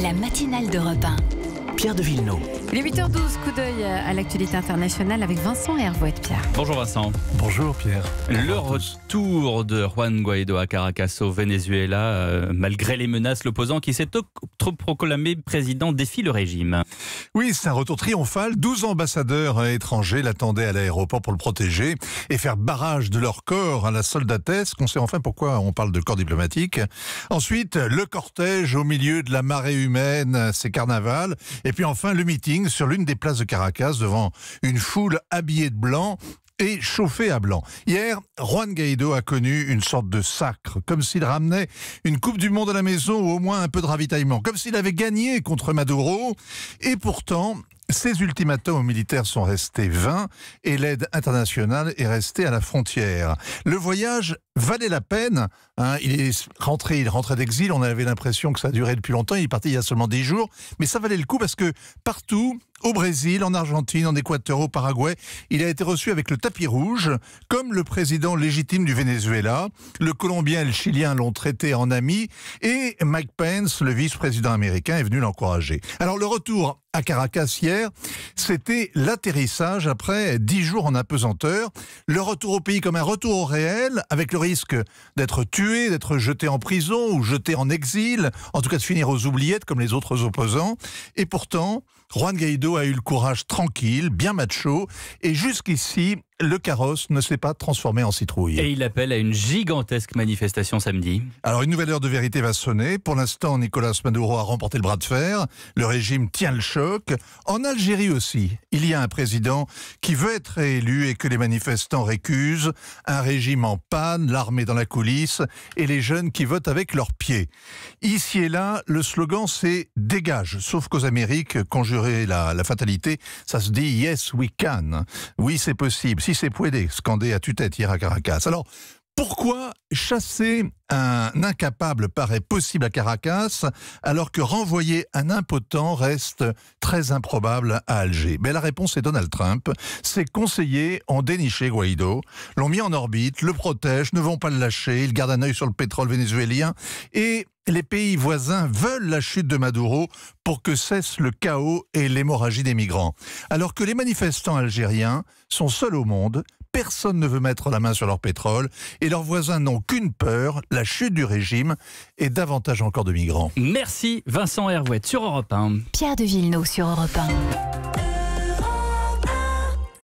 La matinale d'Europe 1. Pierre de Villeneuve. Il est 8h12, coup d'œil à l'actualité internationale avec Vincent Hervouet. Pierre. Bonjour Vincent. Bonjour Pierre. Le retour de Juan Guaidó à Caracas au Venezuela, malgré les menaces, l'opposant qui s'est proclamé président défie le régime. Oui, c'est un retour triomphal. 12 ambassadeurs étrangers l'attendaient à l'aéroport pour le protéger et faire barrage de leur corps à la soldatesque. On sait enfin pourquoi on parle de corps diplomatique. Ensuite, le cortège au milieu de la marée humaine, c'est carnaval. Et puis enfin, le meeting sur l'une des places de Caracas devant une foule habillée de blanc et chauffé à blanc. Hier, Juan Guaidó a connu une sorte de sacre, comme s'il ramenait une Coupe du Monde à la maison ou au moins un peu de ravitaillement, comme s'il avait gagné contre Maduro. Et pourtant, ces ultimatums aux militaires sont restés vains et l'aide internationale est restée à la frontière. Le voyage valait la peine. Il rentrait d'exil, on avait l'impression que ça durait depuis longtemps, il est parti il y a seulement 10 jours, mais ça valait le coup parce que partout, au Brésil, en Argentine, en Équateur, au Paraguay, il a été reçu avec le tapis rouge, comme le président légitime du Venezuela. Le Colombien et le Chilien l'ont traité en ami, et Mike Pence, le vice-président américain, est venu l'encourager. Alors le retour à Caracas hier, c'était l'atterrissage après 10 jours en apesanteur. Le retour au pays comme un retour au réel, avec le risque d'être tué, d'être jeté en prison ou jeté en exil, en tout cas de finir aux oubliettes comme les autres opposants. Et pourtant, Juan Guaidó a eu le courage tranquille, bien macho, et jusqu'ici, le carrosse ne s'est pas transformé en citrouille. Et il appelle à une gigantesque manifestation samedi. Alors une nouvelle heure de vérité va sonner. Pour l'instant, Nicolas Maduro a remporté le bras de fer. Le régime tient le choc. En Algérie aussi, il y a un président qui veut être réélu et que les manifestants récusent. Un régime en panne, l'armée dans la coulisse et les jeunes qui votent avec leurs pieds. Ici et là, le slogan c'est « Dégage ». Sauf qu'aux Amériques, conjurer la fatalité, ça se dit « Yes, we can ». Oui, c'est possible. Si c'est puede, scandé à tue-tête hier à Caracas. Alors, pourquoi chasser un incapable paraît possible à Caracas, alors que renvoyer un impotent reste très improbable à Alger? Mais la réponse est Donald Trump. Ses conseillers ont déniché Guaidó, l'ont mis en orbite, le protègent, ne vont pas le lâcher, ils gardent un œil sur le pétrole vénézuélien et les pays voisins veulent la chute de Maduro pour que cesse le chaos et l'hémorragie des migrants. Alors que les manifestants algériens sont seuls au monde, personne ne veut mettre la main sur leur pétrole et leurs voisins n'ont qu'une peur, la chute du régime et davantage encore de migrants. Merci Vincent Hervouet sur Europe 1. Pierre de Villeneuve sur Europe 1.